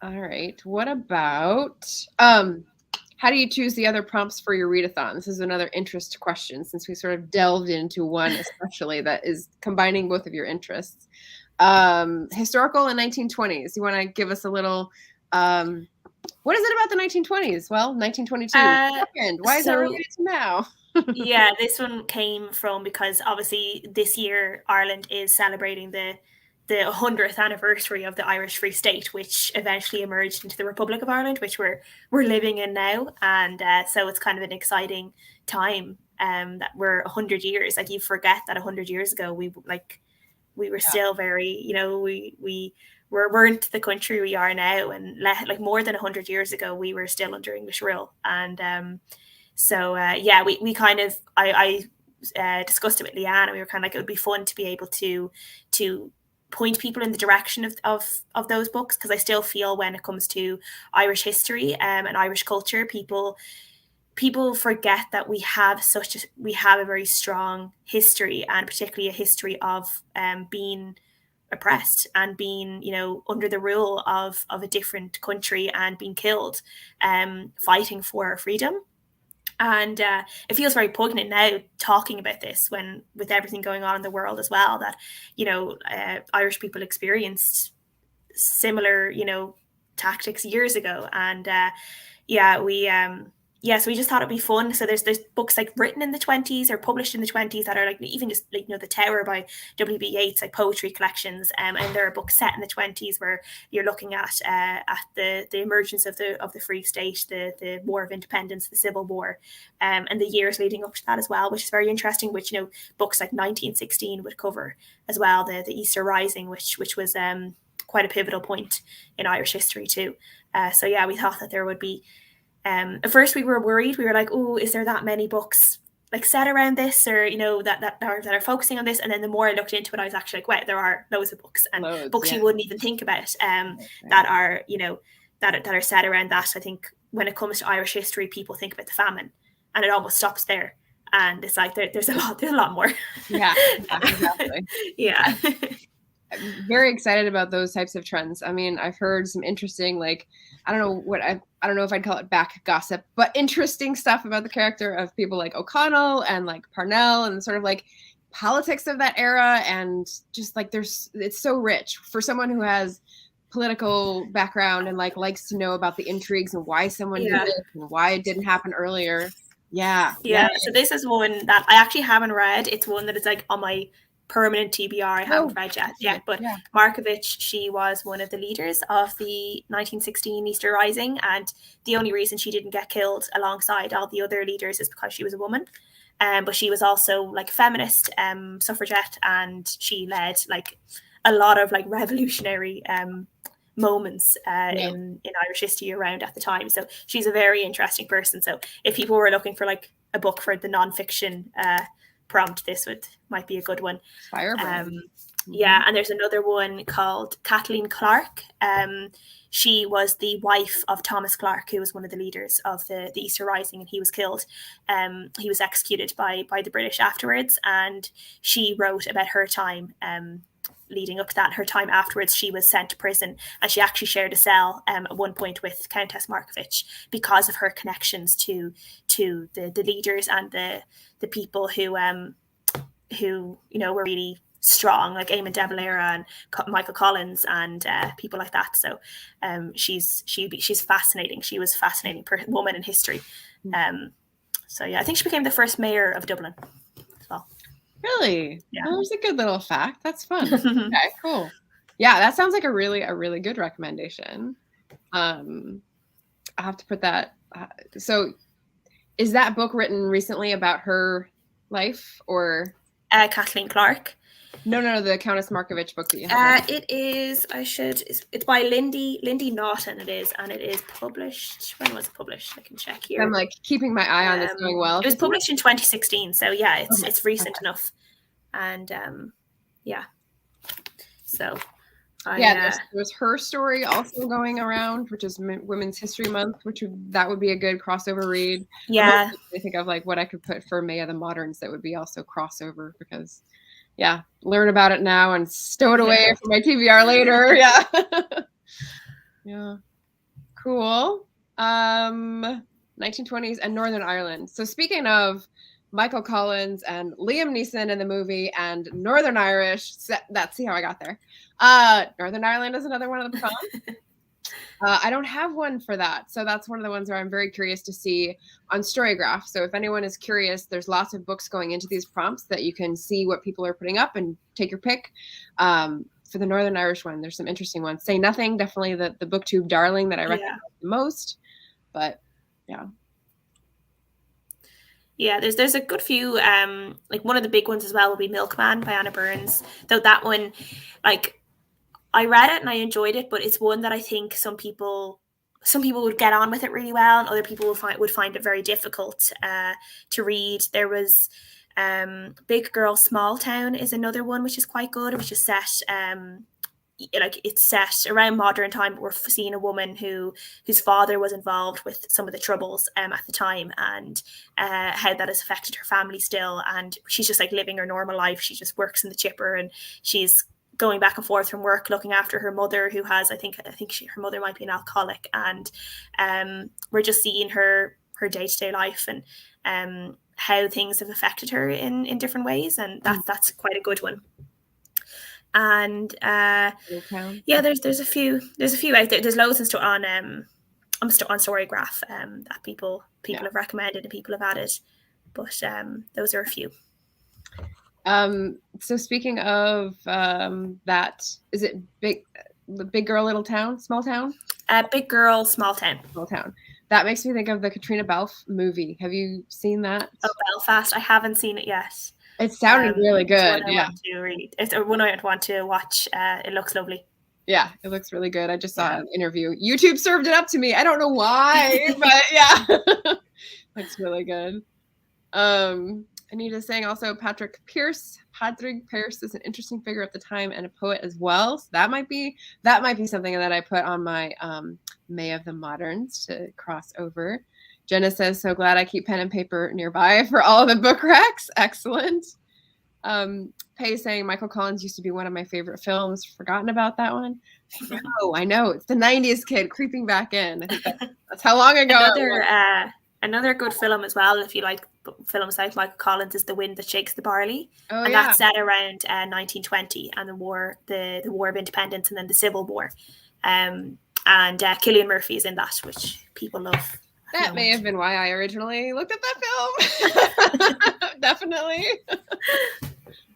All right. What about how do you choose the other prompts for your readathon? This is another interest question, since we sort of delved into one especially that is combining both of your interests. Historical and 1920s. You want to give us a little what is it about the 1920s? Well, 1922. Why is it related to now? Yeah, this one came from, because obviously this year Ireland is celebrating the 100th anniversary of the Irish Free State, which eventually emerged into the Republic of Ireland, which we're living in now. And so it's kind of an exciting time that we're 100 years. Like, you forget that 100 years ago we were still very, we weren't the country we are now, and like more than 100 years ago we were still under English rule. And we kind of I discussed it with Leanne, and we were kind of like, it would be fun to be able to point people in the direction of those books, because I still feel when it comes to Irish history and Irish culture, people forget that we have a very strong history, and particularly a history of being oppressed and being, under the rule of a different country and being killed, fighting for freedom. And it feels very poignant now talking about this, when with everything going on in the world as well, that Irish people experienced similar tactics years ago. And so we just thought it'd be fun. So there's books like written in the 20s or published in the 20s that are like, even just like, The Tower by W.B. Yeats, like poetry collections, and there are books set in the 20s where you're looking at the emergence of the Free State, the War of Independence, the Civil War, and the years leading up to that as well, which is very interesting. Which books like 1916 would cover as well, the Easter Rising, which was quite a pivotal point in Irish history too. We thought that there would be. At first we were worried. We were like, oh, is there that many books like set around this, or that are focusing on this? And then the more I looked into it, I was actually like, wow, there are loads of books, and books you wouldn't even think about that are that are set around that. I think when it comes to Irish history, people think about the famine, and it almost stops there. And it's like there's a lot more. Yeah, exactly. Yeah. I'm very excited about those types of trends. I mean, I've heard some interesting, like, I don't know if I'd call it back gossip, but interesting stuff about the character of people like O'Connell and like Parnell, and sort of like politics of that era. And just like, it's so rich for someone who has political background and like likes to know about the intrigues and why someone did it and why it didn't happen earlier. Yeah. So this is one that I actually haven't read. It's one that is like on my permanent TBR. I haven't read yet, but Markovich, she was one of the leaders of the 1916 Easter Rising, and the only reason she didn't get killed alongside all the other leaders is because she was a woman. But she was also like a feminist suffragette, and she led like a lot of like revolutionary moments in Irish history around at the time. So she's a very interesting person. So if people were looking for like a book for the nonfiction prompt, this might be a good one. Firebrand. Yeah, and there's another one called Kathleen Clark. She was the wife of Thomas Clark, who was one of the leaders of the Easter Rising, and he was killed. He was executed by the British afterwards, and she wrote about her time leading up to that. Her time afterwards, she was sent to prison, and she actually shared a cell at one point with Countess Markievicz because of her connections to the leaders and the people who were really strong, like Eamon de Valera and Michael Collins and people like that. So she's fascinating. She was a fascinating woman in history. So yeah, I think she became the first mayor of Dublin as well. Really? Yeah. Well, there's a good little fact. That's fun. Okay, cool. Yeah, that sounds like a really good recommendation. I have to put that. So is that book written recently about her life, or Kathleen Clark? No, the Countess Markievicz book that you have. It is. It's by Lindy Naughton. It is, and it is published. When was it published? I can check here. I'm like keeping my eye on this going well. It was published in 2016, so yeah, it's recent enough, and yeah. So there's her story also going around, which is Women's History Month, that would be a good crossover read. Yeah, I think of like what I could put for May of the Moderns that would be also crossover, because yeah, learn about it now and stow it away for my TBR later. Yeah. Yeah. Cool. 1920s and Northern Ireland. So speaking of Michael Collins and Liam Neeson in the movie and Northern Irish, see how I got there. Northern Ireland is another one of the prompts. I don't have one for that. So that's one of the ones where I'm very curious to see on Storygraph. So if anyone is curious, there's lots of books going into these prompts that you can see what people are putting up and take your pick. For the Northern Irish one, there's some interesting ones. Say Nothing, definitely the Booktube darling that I recommend the most. But yeah. Yeah, there's a good few. Like one of the big ones as well will be Milkman by Anna Burns. Though that one, like, I read it and I enjoyed it, but it's one that I think some people would get on with it really well, and other people would find it very difficult to read. There was Big Girl Small Town is another one which is quite good, which is set it's set around modern time, but we're seeing a woman whose father was involved with some of the troubles at the time, and how that has affected her family still, and she's just like living her normal life. She just works in the chipper, and she's going back and forth from work looking after her mother, who has her mother might be an alcoholic, and we're just seeing her day-to-day life and how things have affected her in different ways, and that's quite a good one. And there's a few out there. There's loads of stuff on Storygraph that people have recommended and people have added, but those are a few. So speaking of that, is it Big Girl Little Town, Small Town? Big Girl Small Town. Small Town. That makes me think of the Katrina Balfe movie. Have you seen that? Oh, Belfast. I haven't seen it yet. It sounded really good. It's one I want to watch. It looks lovely. Yeah, it looks really good. I just saw an interview. YouTube served it up to me. I don't know why, but yeah, looks really good. Anita's saying also Patrick Pearse is an interesting figure at the time and a poet as well. So that might be something that I put on my May of the Moderns to cross over. Jenna says, so glad I keep pen and paper nearby for all the book racks. Excellent. Pay saying Michael Collins used to be one of my favorite films. Forgotten about that one. I know. It's the 90s kid creeping back in. I think that's how long ago. Another good film as well, if you like films like Michael Collins, is The Wind That Shakes the Barley. That's set around 1920 and the War of Independence and then the Civil War. And Cillian Murphy is in that, which people love. That may have been why I originally looked at that film. Definitely.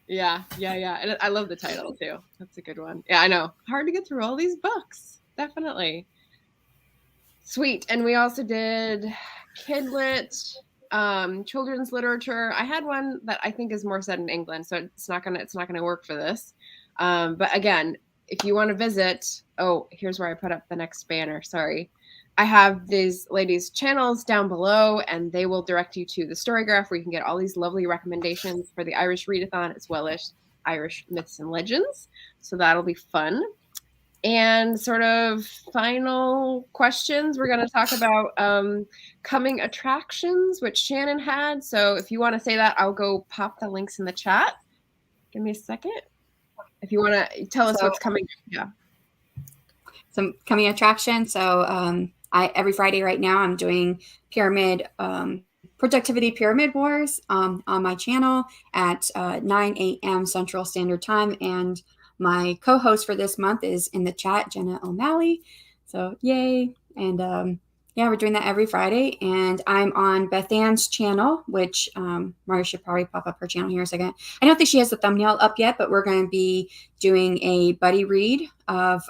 Yeah. And I love the title too. That's a good one. Yeah, I know. Hard to get through all these books. Definitely. Sweet. And we also did Kidlit, children's literature. I had one that I think is more set in England, so it's not gonna work for this. But again, if you want to visit, here's where I put up the next banner. Sorry. I have these ladies' channels down below, and they will direct you to the Storygraph, where you can get all these lovely recommendations for the Irish Readathon, as well as Irish myths and legends. So that'll be fun. And sort of final questions, we're going to talk about coming attractions, which Shanon had. So if you want to say that, I'll go pop the links in the chat. Give me a second. If you want to tell us what's coming. Yeah. Some coming attraction. So every Friday right now, I'm doing pyramid productivity pyramid wars on my channel at 9 a.m. Central Standard Time. And my co-host for this month is in the chat, Jenna O'Malley. So yay. And yeah, we're doing that every Friday. And I'm on Beth Ann's channel, which Maria should probably pop up her channel here in a second. I don't think she has the thumbnail up yet, but we're going to be doing a buddy read of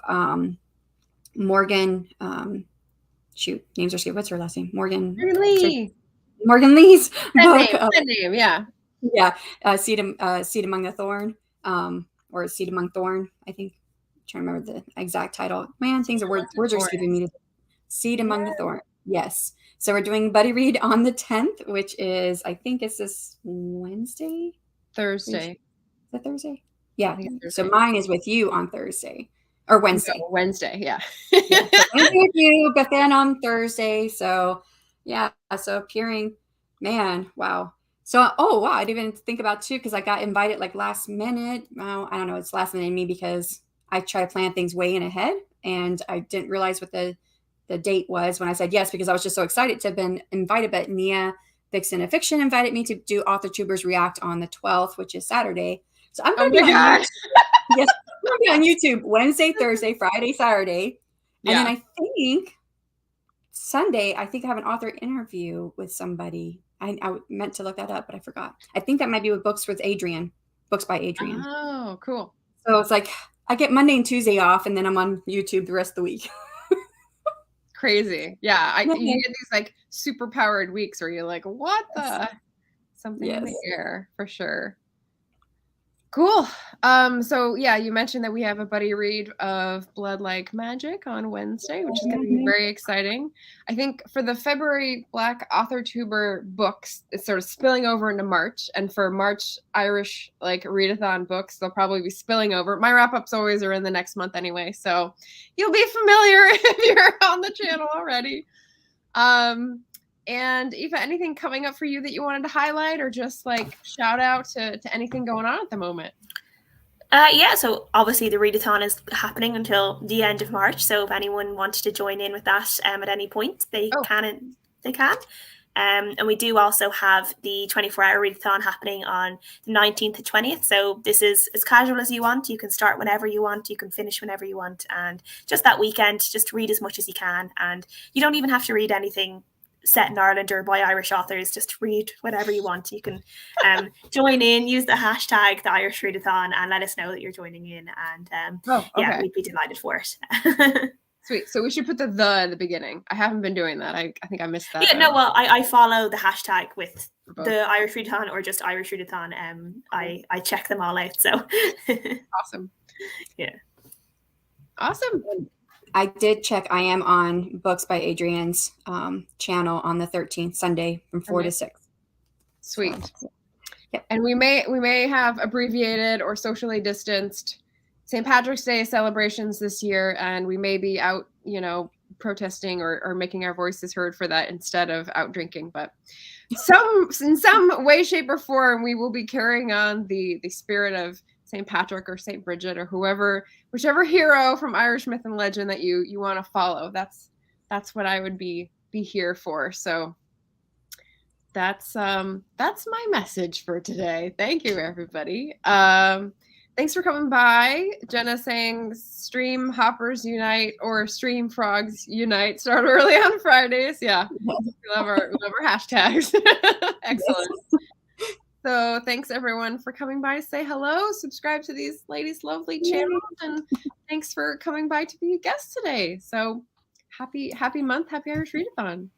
Morgan. Shoot, names are skewed. What's her last name? Morgan Lee. Morgan Lee's book. Name, yeah. Yeah. Seed Among the Thorn. Or Seed Among Thorn, I think. I'm trying to remember the exact title. Man, things are words are escaping me. Seed Among the Thorn. Yes. So we're doing buddy read on the 10th, which is, I think it's this Wednesday? Thursday. Is that Thursday? Yeah. Thursday. So mine is with you on Thursday. Or Wednesday. No, Wednesday, yeah. Yeah, so Wednesday with you, but then on Thursday. So yeah. So appearing, man, wow. So, wow, I didn't even think about too, because I got invited like last minute. Well, I don't know. It's last minute in me because I try to plan things way in ahead. And I didn't realize what the date was when I said yes, because I was just so excited to have been invited. But Nia Vixen of Fiction invited me to do AuthorTubers React on the 12th, which is Saturday. So I'm going to be on YouTube. Yes, I'm going to be on YouTube Wednesday, Thursday, Friday, Saturday. And then I think Sunday, I have an author interview with somebody. I meant to look that up, but I forgot. I think that might be with Books by Adrian. Oh, cool. So it's like I get Monday and Tuesday off, and then I'm on YouTube the rest of the week. Crazy. Yeah. You get these like super powered weeks where you're like, what the? Something in the air for sure. Cool. So yeah, you mentioned that we have a buddy read of Blood Like Magic on Wednesday, which is going to be very exciting. I think for the February Black Authortuber books, it's sort of spilling over into March, and for March Irish Readathon books, they'll probably be spilling over. My wrap-ups always are in the next month anyway, so you'll be familiar if you're on the channel already. And Aoife, anything coming up for you that you wanted to highlight, or just shout out to anything going on at the moment? Yeah, so obviously the readathon is happening until the end of March. So if anyone wanted to join in with that at any point, they can. And we do also have the 24-hour readathon happening on the 19th to 20th. So this is as casual as you want. You can start whenever you want. You can finish whenever you want. And just that weekend, just read as much as you can. And you don't even have to read anything set in Ireland or by Irish authors. Just read whatever you want. You can join in, use the hashtag the Irish Readathon, and let us know that you're joining in. And yeah, we'd be delighted for it. Sweet. So we should put the at the beginning. I haven't been doing that. I think I missed that. Yeah, no, well, I follow the hashtag with the Irish Readathon or just Irish Readathon. I check them all out. So awesome. Yeah. Awesome. I did check. I am on Books by Adrian's channel on the 13th, Sunday from 4 to 6. Sweet. Yep. And we may have abbreviated or socially distanced St. Patrick's Day celebrations this year, and we may be out, protesting or making our voices heard for that instead of out drinking. But in some way, shape, or form, we will be carrying on the spirit of St. Patrick or St. Bridget or whichever hero from Irish myth and legend that you want to follow. That's what I would be here for. So that's my message for today. Thank you, everybody. Thanks for coming by. Jenna saying stream hoppers unite or stream frogs unite. Start early on Fridays. Yeah, we love our hashtags. Excellent. So thanks everyone for coming by to say hello. Subscribe to these ladies' lovely channels, and thanks for coming by to be a guest today. So happy month, happy Irish Readathon.